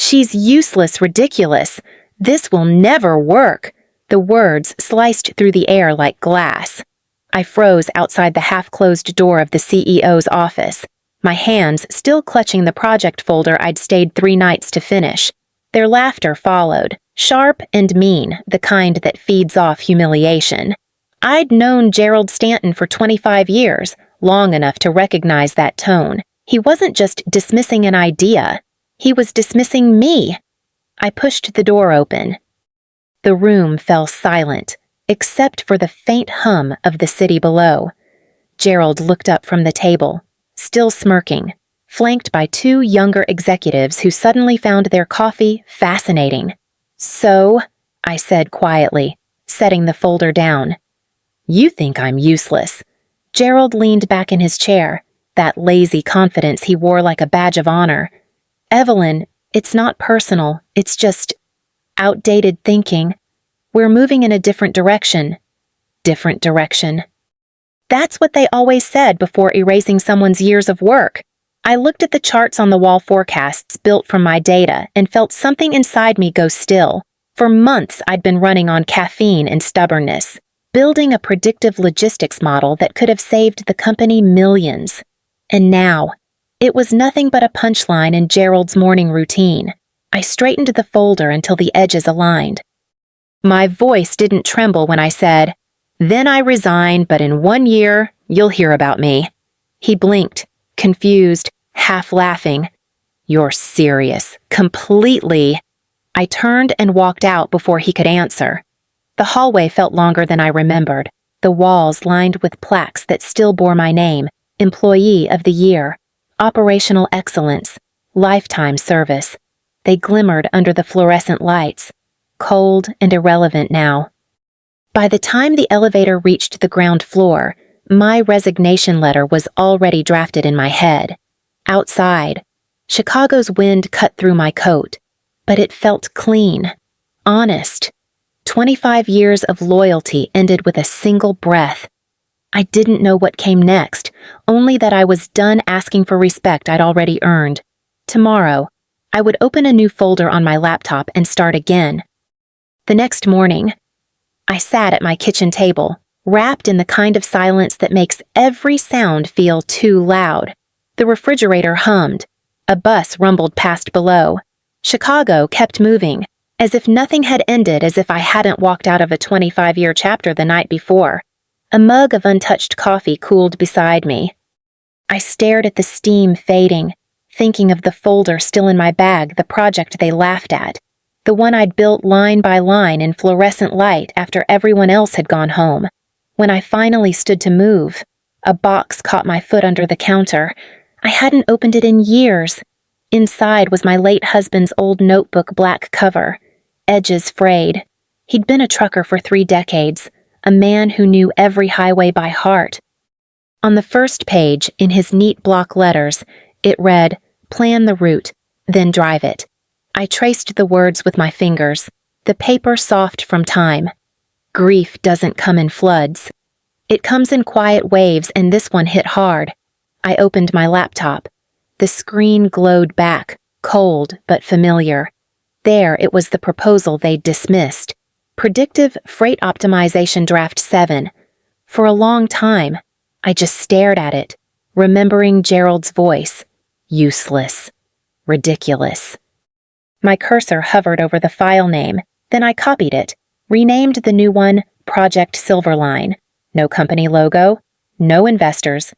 She's useless, ridiculous. This will never work. The words sliced through the air like glass. I froze outside the half-closed door of the CEO's office, my hands still clutching the project folder I'd stayed 3 nights to finish. Their laughter followed, sharp and mean, the kind that feeds off humiliation. I'd known Gerald Stanton for 25 years, long enough to recognize that tone. He wasn't just dismissing an idea. He was dismissing me. I pushed the door open. The room fell silent, except for the faint hum of the city below. Gerald looked up from the table, still smirking, flanked by 2 younger executives who suddenly found their coffee fascinating. "So," I said quietly, setting the folder down. "You think I'm useless." Gerald leaned back in his chair, that lazy confidence he wore like a badge of honor. "Evelyn, it's not personal, it's just outdated thinking. We're moving in a different direction." Different direction. That's what they always said before erasing someone's years of work. I looked at the charts on the wall forecasts built from my data and felt something inside me go still. For months, I'd been running on caffeine and stubbornness, building a predictive logistics model that could have saved the company millions. And now, it was nothing but a punchline in Gerald's morning routine. I straightened the folder until the edges aligned. My voice didn't tremble when I said, "Then I resign, but in 1 year, you'll hear about me." He blinked, confused, half laughing. "You're serious. Completely." I turned and walked out before he could answer. The hallway felt longer than I remembered, the walls lined with plaques that still bore my name: Employee of the Year, Operational Excellence, Lifetime Service. They glimmered under the fluorescent lights, cold and irrelevant now. By the time the elevator reached the ground floor, my resignation letter was already drafted in my head. Outside, Chicago's wind cut through my coat, but it felt clean, honest. 25 years of loyalty ended with a single breath. I didn't know what came next, only that I was done asking for respect I'd already earned. Tomorrow, I would open a new folder on my laptop and start again. The next morning, I sat at my kitchen table, wrapped in the kind of silence that makes every sound feel too loud. The refrigerator hummed. A bus rumbled past below. Chicago kept moving, as if nothing had ended, as if I hadn't walked out of a 25-year chapter the night before. A mug of untouched coffee cooled beside me. I stared at the steam fading, thinking of the folder still in my bag, the project they laughed at. The one I'd built line by line in fluorescent light after everyone else had gone home. When I finally stood to move, a box caught my foot under the counter. I hadn't opened it in years. Inside was my late husband's old notebook black cover, edges frayed. He'd been a trucker for 3 decades, a man who knew every highway by heart. On the first page, in his neat block letters, it read, "Plan the route, then drive it." I traced the words with my fingers, the paper soft from time. Grief doesn't come in floods. It comes in quiet waves, and this one hit hard. I opened my laptop. The screen glowed back, cold but familiar. There it was, the proposal they'd dismissed. Predictive Freight Optimization Draft 7. For a long time, I just stared at it, remembering Gerald's voice. Useless. Ridiculous. My cursor hovered over the file name, then I copied it, renamed the new one Project Silverline. No company logo, no investors,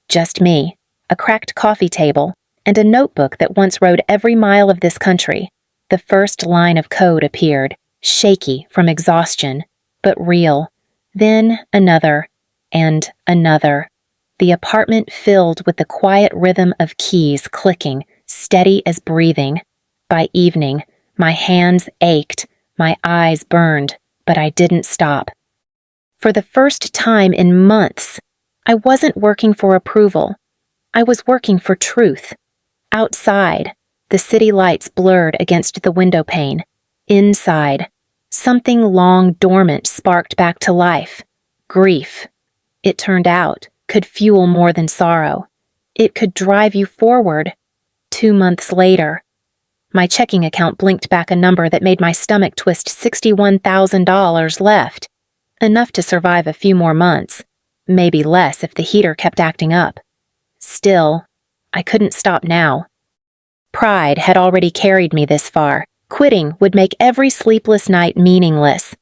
just me, a cracked coffee table, and a notebook that once rode every mile of this country. The first line of code appeared, shaky from exhaustion, but real. Then another, and another. The apartment filled with the quiet rhythm of keys clicking, steady as breathing. By evening, my hands ached, my eyes burned, but I didn't stop. For the first time in months, I wasn't working for approval. I was working for truth. Outside, the city lights blurred against the window pane. Inside, something long dormant sparked back to life. Grief. It turned out, could fuel more than sorrow. It could drive you forward. 2 months later, My checking account blinked back a number that made my stomach twist. $61,000 left. Enough to survive a few more months. Maybe less if the heater kept acting up. Still, I couldn't stop now. Pride had already carried me this far. Quitting would make every sleepless night meaningless.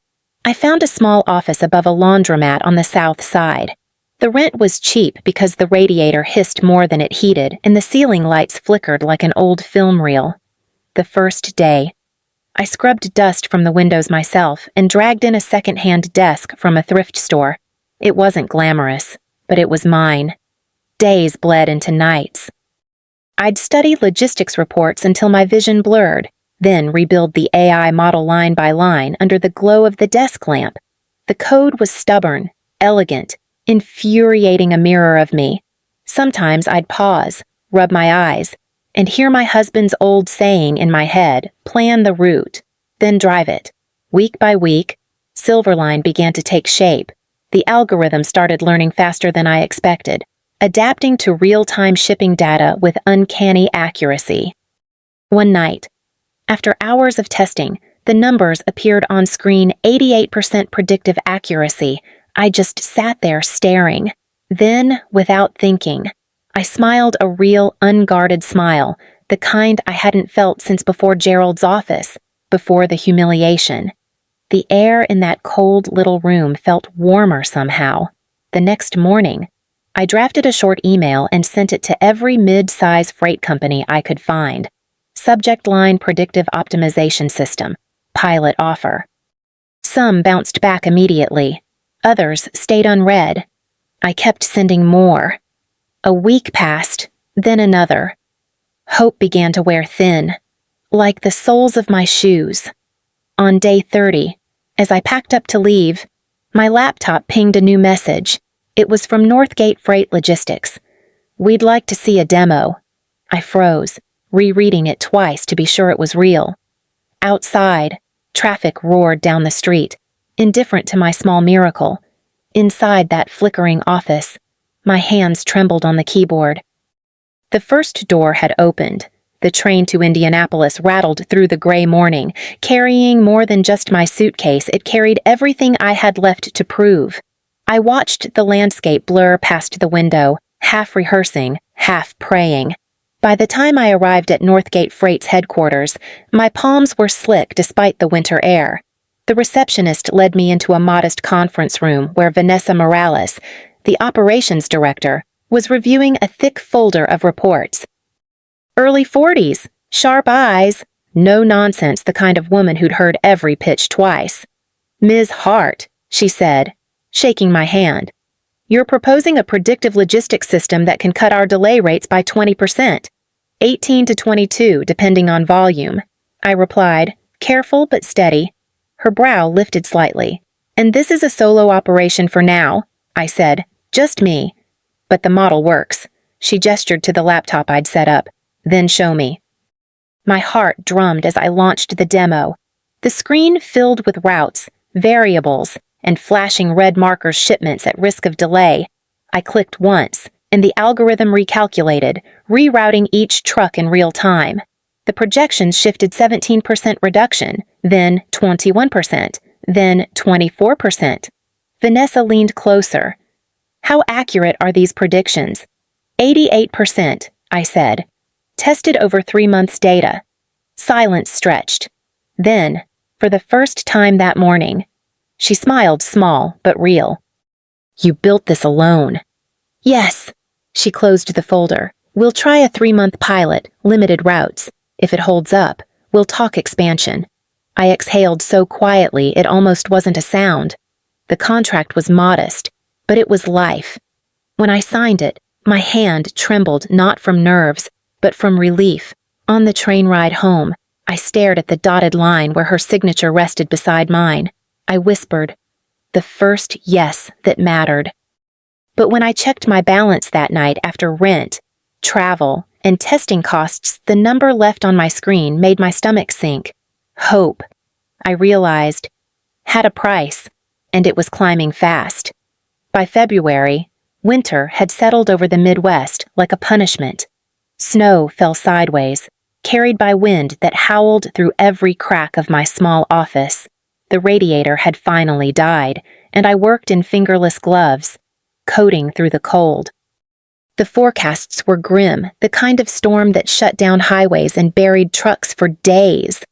I found a small office above a laundromat on the south side. The rent was cheap because the radiator hissed more than it heated and the ceiling lights flickered like an old film reel. The first day, I scrubbed dust from the windows myself and dragged in a second-hand desk from a thrift store. It wasn't glamorous, but it was mine. Days bled into nights. I'd study logistics reports until my vision blurred, then rebuild the AI model line by line under the glow of the desk lamp. The code was stubborn, elegant, infuriating a mirror of me. Sometimes I'd pause, rub my eyes, and hear my husband's old saying in my head, plan the route, then drive it. Week by week, Silverline began to take shape. The algorithm started learning faster than I expected, adapting to real-time shipping data with uncanny accuracy. One night, after hours of testing, the numbers appeared on screen. 88% predictive accuracy. I just sat there staring. Then, without thinking, I smiled a real, unguarded smile, the kind I hadn't felt since before Gerald's office, before the humiliation. The air in that cold little room felt warmer somehow. The next morning, I drafted a short email and sent it to every mid-size freight company I could find. Subject line predictive optimization system. Pilot offer. Some bounced back immediately. Others stayed unread. I kept sending more. A week passed, then another. Hope began to wear thin, like the soles of my shoes. On day 30, as I packed up to leave, my laptop pinged a new message. It was from Northgate Freight Logistics. We'd like to see a demo. I froze, rereading it twice to be sure it was real. Outside, traffic roared down the street, indifferent to my small miracle. Inside that flickering office, my hands trembled on the keyboard. The first door had opened. The train to Indianapolis rattled through the gray morning. Carrying more than just my suitcase, it carried everything I had left to prove. I watched the landscape blur past the window, half rehearsing, half praying. By the time I arrived at Northgate Freight's headquarters, my palms were slick despite the winter air. The receptionist led me into a modest conference room where Vanessa Morales, the operations director, was reviewing a thick folder of reports. Early 40s, sharp eyes, no nonsense, the kind of woman who'd heard every pitch twice. Ms. Hart, she said, shaking my hand. You're proposing a predictive logistics system that can cut our delay rates by 20%, 18 to 22 depending on volume. I replied, careful but steady. Her brow lifted slightly. And this is a solo operation for now, I said, just me. But the model works. She gestured to the laptop I'd set up. Then show me. My heart drummed as I launched the demo. The screen filled with routes, variables, and flashing red markers shipments at risk of delay. I clicked once, and the algorithm recalculated, rerouting each truck in real time. The projections shifted 17% reduction, then 21%, then 24%. Vanessa leaned closer. How accurate are these predictions? 88%, I said. Tested over 3 months' data. Silence stretched. Then, for the first time that morning, she smiled small but real. You built this alone. Yes. She closed the folder. We'll try a 3-month pilot, limited routes. If it holds up, we'll talk expansion. I exhaled so quietly it almost wasn't a sound. The contract was modest, but it was life. When I signed it, my hand trembled not from nerves, but from relief. On the train ride home, I stared at the dotted line where her signature rested beside mine. I whispered, the first yes that mattered. But when I checked my balance that night after rent, travel, and testing costs, the number left on my screen made my stomach sink. Hope, I realized, had a price, and it was climbing fast. By February, winter had settled over the Midwest like a punishment. Snow fell sideways, carried by wind that howled through every crack of my small office. The radiator had finally died, and I worked in fingerless gloves, coating through the cold. The forecasts were grim, the kind of storm that shut down highways and buried trucks for days.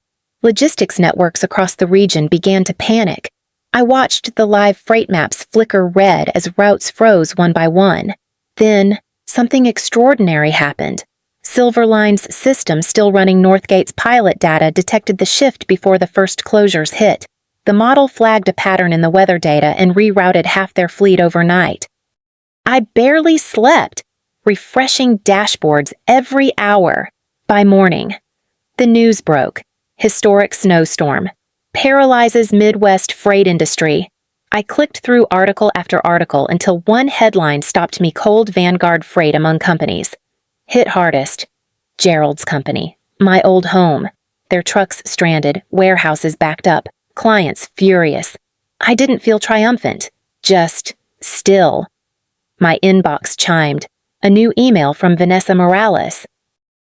Logistics networks across the region began to panic. I watched the live freight maps flicker red as routes froze one by one. Then, something extraordinary happened. Silverline's system still running Northgate's pilot data detected the shift before the first closures hit. The model flagged a pattern in the weather data and rerouted half their fleet overnight. I barely slept, refreshing dashboards every hour. By morning, the news broke. Historic snowstorm. Paralyzes Midwest freight industry. I clicked through article after article until one headline stopped me cold. Vanguard Freight among companies. Hit hardest. Gerald's company. My old home. Their trucks stranded, warehouses backed up, clients furious. I didn't feel triumphant, just still. My inbox chimed. A new email from Vanessa Morales.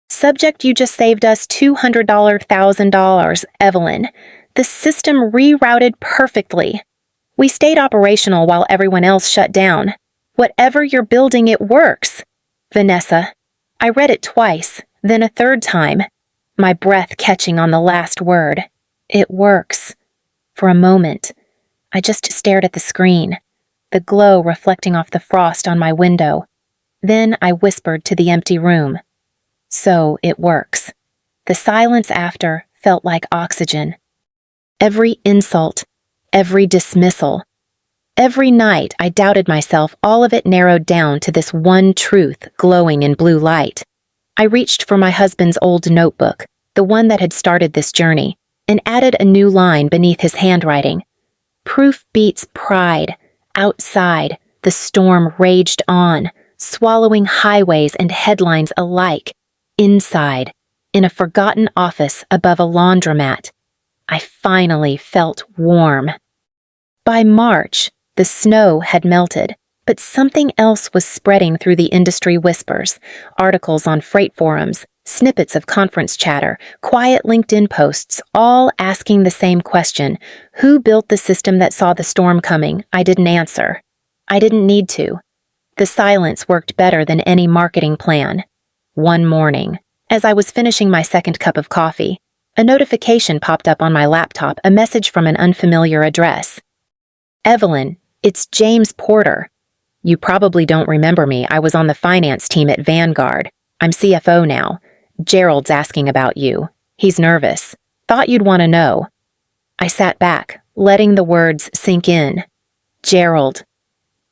Subject: you just saved us $200,000, Evelyn. The system rerouted perfectly. We stayed operational while everyone else shut down. Whatever you're building, it works. Vanessa. I read it twice, then a third time, my breath catching on the last word. It works. For a moment, I just stared at the screen, the glow reflecting off the frost on my window. Then I whispered to the empty room. So it works. The silence after felt like oxygen. Every insult, every dismissal, every night I doubted myself, all of it narrowed down to this one truth glowing in blue light. I reached for my husband's old notebook, the one that had started this journey, and added a new line beneath his handwriting. Proof beats pride. Outside, the storm raged on, swallowing highways and headlines alike. Inside, in a forgotten office above a laundromat, I finally felt warm. By March, the snow had melted, but something else was spreading through the industry whispers, articles on freight forums, snippets of conference chatter, quiet LinkedIn posts, all asking the same question. Who built the system that saw the storm coming? I didn't answer. I didn't need to. The silence worked better than any marketing plan. One morning, as I was finishing my second cup of coffee, a notification popped up on my laptop, a message from an unfamiliar address. Evelyn, it's James Porter. You probably don't remember me. I was on the finance team at Vanguard. I'm CFO now. Gerald's asking about you. He's nervous. Thought you'd want to know. I sat back, letting the words sink in. Gerald.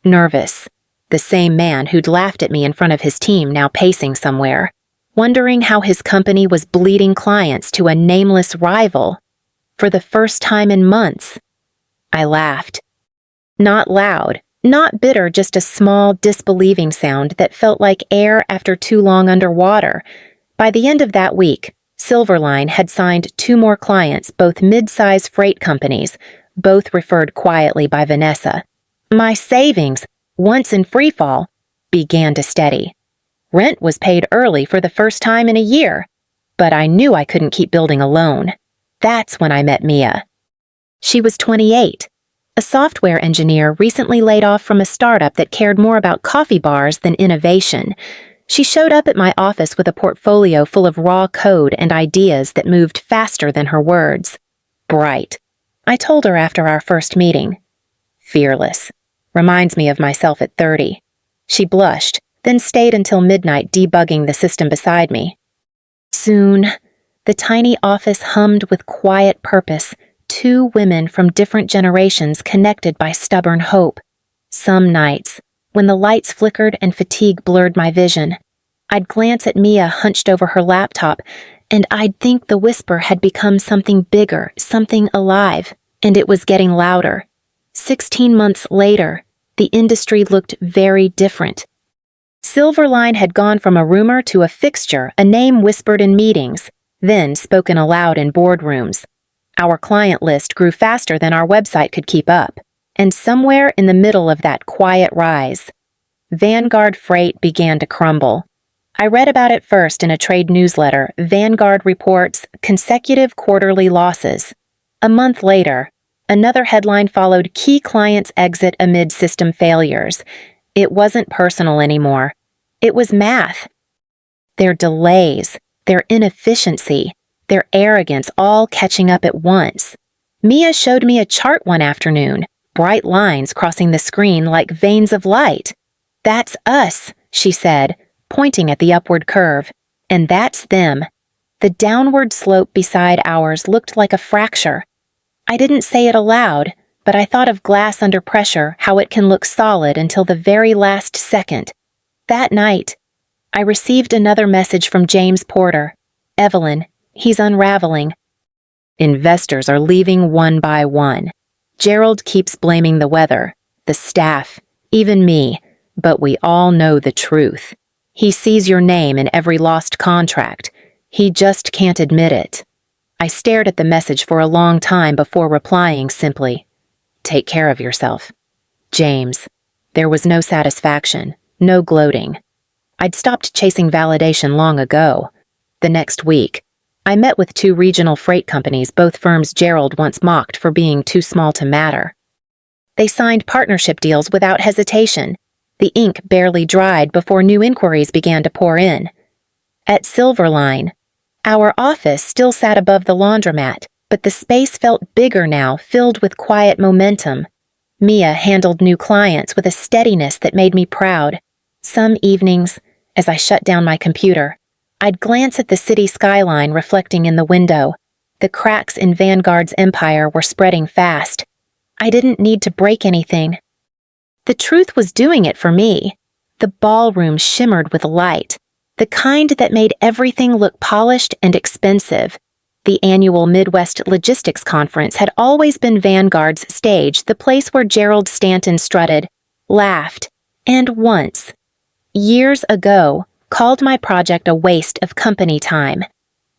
Nervous. The same man who'd laughed at me in front of his team, now pacing somewhere, wondering how his company was bleeding clients to a nameless rival. For the first time in months. I laughed. Not loud, not bitter, just a small, disbelieving sound that felt like air after too long underwater. By the end of that week, Silverline had signed 2 more clients, both mid-size freight companies, both referred quietly by Vanessa. My savings, once in freefall, began to steady. Rent was paid early for the first time in a year, but I knew I couldn't keep building alone. That's when I met Mia. She was 28, a software engineer recently laid off from a startup that cared more about coffee bars than innovation. She showed up at my office with a portfolio full of raw code and ideas that moved faster than her words. Bright. I told her after our first meeting. Fearless. Reminds me of myself at 30. She blushed, then stayed until midnight debugging the system beside me. Soon, the tiny office hummed with quiet purpose, 2 women from different generations connected by stubborn hope. Some nights, when the lights flickered and fatigue blurred my vision, I'd glance at Mia hunched over her laptop, and I'd think the whisper had become something bigger, something alive, and it was getting louder. 16 months later, the industry looked very different. Silverline had gone from a rumor to a fixture, a name whispered in meetings, then spoken aloud in boardrooms. Our client list grew faster than our website could keep up, and somewhere in the middle of that quiet rise, Vanguard Freight began to crumble. I read about it first in a trade newsletter. Vanguard reports consecutive quarterly losses. A month later, another headline followed: key clients exit amid system failures. It wasn't personal anymore. It was math. Their delays, their inefficiency, their arrogance all catching up at once. Mia showed me a chart one afternoon, bright lines crossing the screen like veins of light. "That's us," she said, pointing at the upward curve. "And that's them." The downward slope beside ours looked like a fracture. I didn't say it aloud, but I thought of glass under pressure, how it can look solid until the very last second. That night, I received another message from James Porter. "Evelyn, he's unraveling. Investors are leaving one by one. Gerald keeps blaming the weather, the staff, even me, but we all know the truth. He sees your name in every lost contract. He just can't admit it." I stared at the message for a long time before replying simply, "Take care of yourself." James. There was no satisfaction, no gloating. I'd stopped chasing validation long ago. The next week, I met with 2 regional freight companies, both firms Gerald once mocked for being too small to matter. They signed partnership deals without hesitation. The ink barely dried before new inquiries began to pour in. At Silverline, our office still sat above the laundromat, but the space felt bigger now, filled with quiet momentum. Mia handled new clients with a steadiness that made me proud. Some evenings, as I shut down my computer, I'd glance at the city skyline reflecting in the window. The cracks in Vanguard's empire were spreading fast. I didn't need to break anything. The truth was doing it for me. The ballroom shimmered with light, the kind that made everything look polished and expensive. The annual Midwest Logistics Conference had always been Vanguard's stage, the place where Gerald Stanton strutted, laughed, and once, years ago, called my project a waste of company time.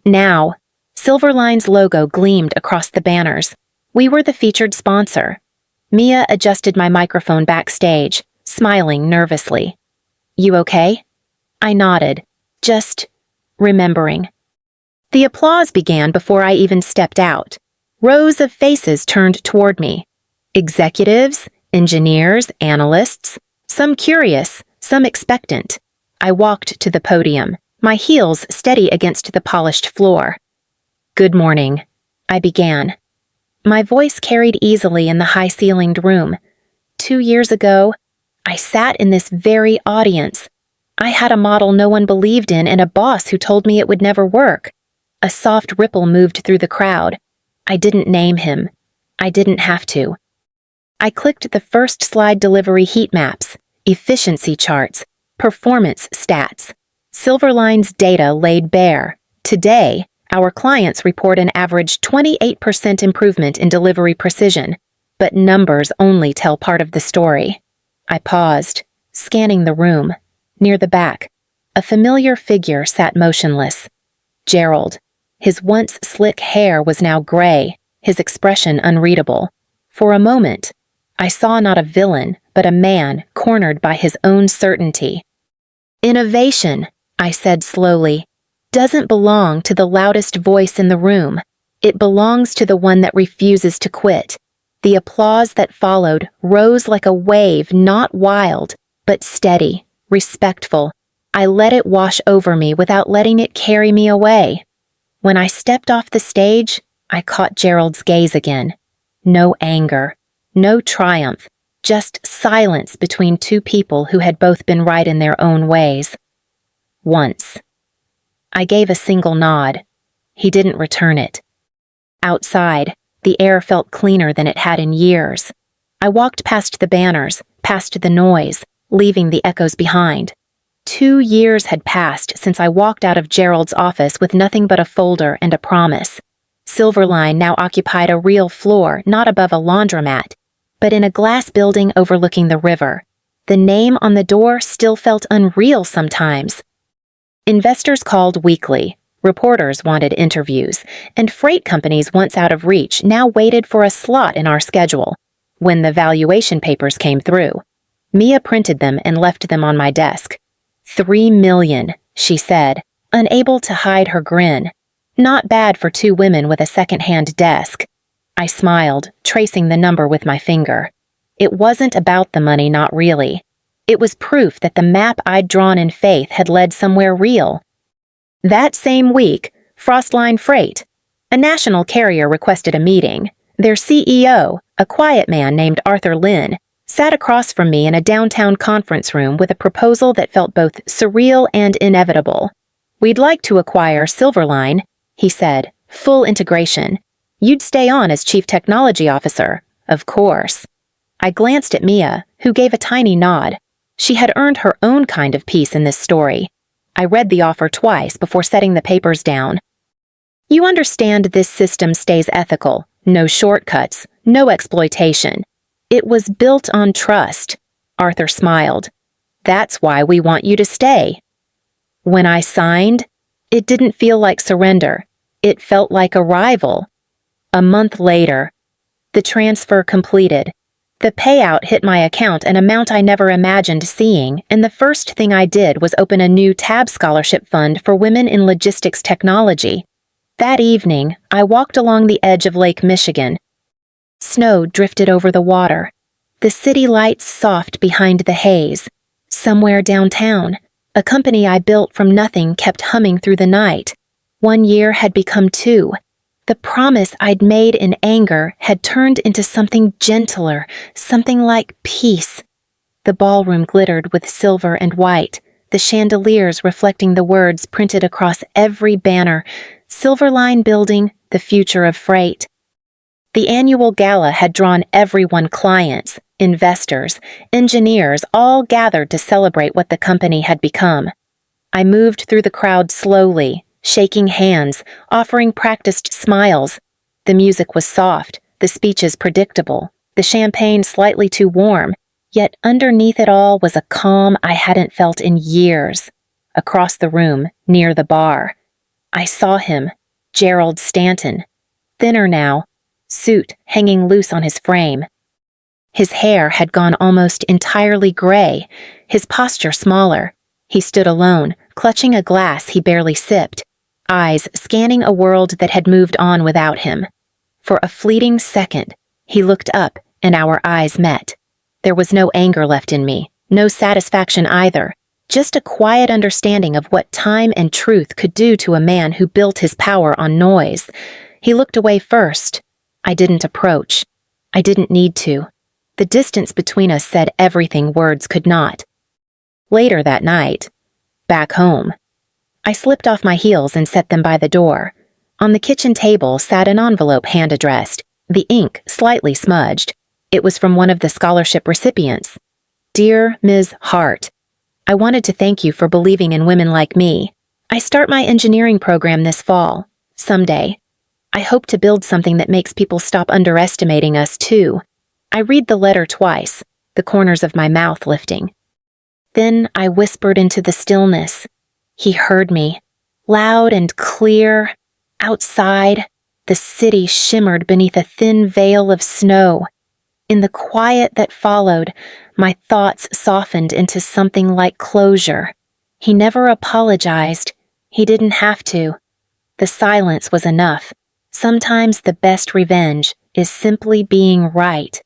Now, Silverline's logo gleamed across the banners. We were the featured sponsor. Mia adjusted my microphone backstage, smiling nervously. "You okay?" I nodded, just remembering. The applause began before I even stepped out. Rows of faces turned toward me. Executives, engineers, analysts, some curious, some expectant. I walked to the podium, my heels steady against the polished floor. "Good morning," I began. My voice carried easily in the high-ceilinged room. 2 years ago, I sat in this very audience. I had a model no one believed in and a boss who told me it would never work. A soft ripple moved through the crowd. I didn't name him. I didn't have to. I clicked the first slide delivery heat maps, efficiency charts, performance stats. Silverline's data laid bare. Today, our clients report an average 28% improvement in delivery precision, but numbers only tell part of the story. I paused, scanning the room. Near the back, a familiar figure sat motionless. Gerald. His once slick hair was now gray, his expression unreadable. For a moment, I saw not a villain, but a man cornered by his own certainty. "Innovation," I said slowly, "doesn't belong to the loudest voice in the room. It belongs to the one that refuses to quit." The applause that followed rose like a wave, not wild, but steady, respectful. I let it wash over me without letting it carry me away. When I stepped off the stage, I caught Gerald's gaze again. No anger, no triumph, just silence between 2 people who had both been right in their own ways. Once. I gave a single nod. He didn't return it. Outside, the air felt cleaner than it had in years. I walked past the banners, past the noise, leaving the echoes behind. 2 years had passed since I walked out of Gerald's office with nothing but a folder and a promise. Silverline now occupied a real floor, not above a laundromat, but in a glass building overlooking the river. The name on the door still felt unreal sometimes. Investors called weekly, reporters wanted interviews, and freight companies once out of reach now waited for a slot in our schedule. When the valuation papers came through, Mia printed them and left them on my desk. 3 million, she said, unable to hide her grin. Not bad for two women with a second-hand desk. I smiled, tracing the number with my finger. It wasn't about the money, not really. It was proof that the map I'd drawn in faith had led somewhere real. That same week, Frostline Freight, a national carrier, requested a meeting. Their CEO, a quiet man named Arthur Lynn, sat across from me in a downtown conference room with a proposal that felt both surreal and inevitable. "We'd like to acquire Silverline," he said, "full integration. You'd stay on as Chief Technology Officer, of course." I glanced at Mia, who gave a tiny nod. She had earned her own kind of peace in this story. I read the offer twice before setting the papers down. "You understand this system stays ethical. No shortcuts, no exploitation. It was built on trust." Arthur smiled. "That's why we want you to stay." When I signed, it didn't feel like surrender. It felt like arrival. A month later, the transfer completed. The payout hit my account, an amount I never imagined seeing, and the first thing I did was open a new TAB scholarship fund for women in logistics technology. That evening, I walked along the edge of Lake Michigan. Snow drifted over the water. The city lights soft behind the haze. Somewhere downtown, a company I built from nothing kept humming through the night. 1 year had become 2. The promise I'd made in anger had turned into something gentler, something like peace. The ballroom glittered with silver and white, the chandeliers reflecting the words printed across every banner, "Silverline Building, the future of freight." The annual gala had drawn everyone: clients, investors, engineers, all gathered to celebrate what the company had become. I moved through the crowd slowly, shaking hands, offering practiced smiles. The music was soft, the speeches predictable, the champagne slightly too warm, yet underneath it all was a calm I hadn't felt in years. Across the room, near the bar, I saw him, Gerald Stanton. Thinner now, suit hanging loose on his frame. His hair had gone almost entirely gray, his posture smaller. He stood alone, clutching a glass he barely sipped, eyes scanning a world that had moved on without him. For a fleeting second, he looked up and our eyes met. There was no anger left in me, no satisfaction either, just a quiet understanding of what time and truth could do to a man who built his power on noise. He looked away first. I didn't approach. I didn't need to. The distance between us said everything words could not. Later that night, back home, I slipped off my heels and set them by the door. On the kitchen table sat an envelope hand-addressed, the ink slightly smudged. It was from one of the scholarship recipients. "Dear Ms. Hart, I wanted to thank you for believing in women like me. I start my engineering program this fall. Someday, I hope to build something that makes people stop underestimating us, too." I read the letter twice, the corners of my mouth lifting. Then I whispered into the stillness. He heard me, loud and clear. Outside, the city shimmered beneath a thin veil of snow. In the quiet that followed, my thoughts softened into something like closure. He never apologized. He didn't have to. The silence was enough. Sometimes the best revenge is simply being right.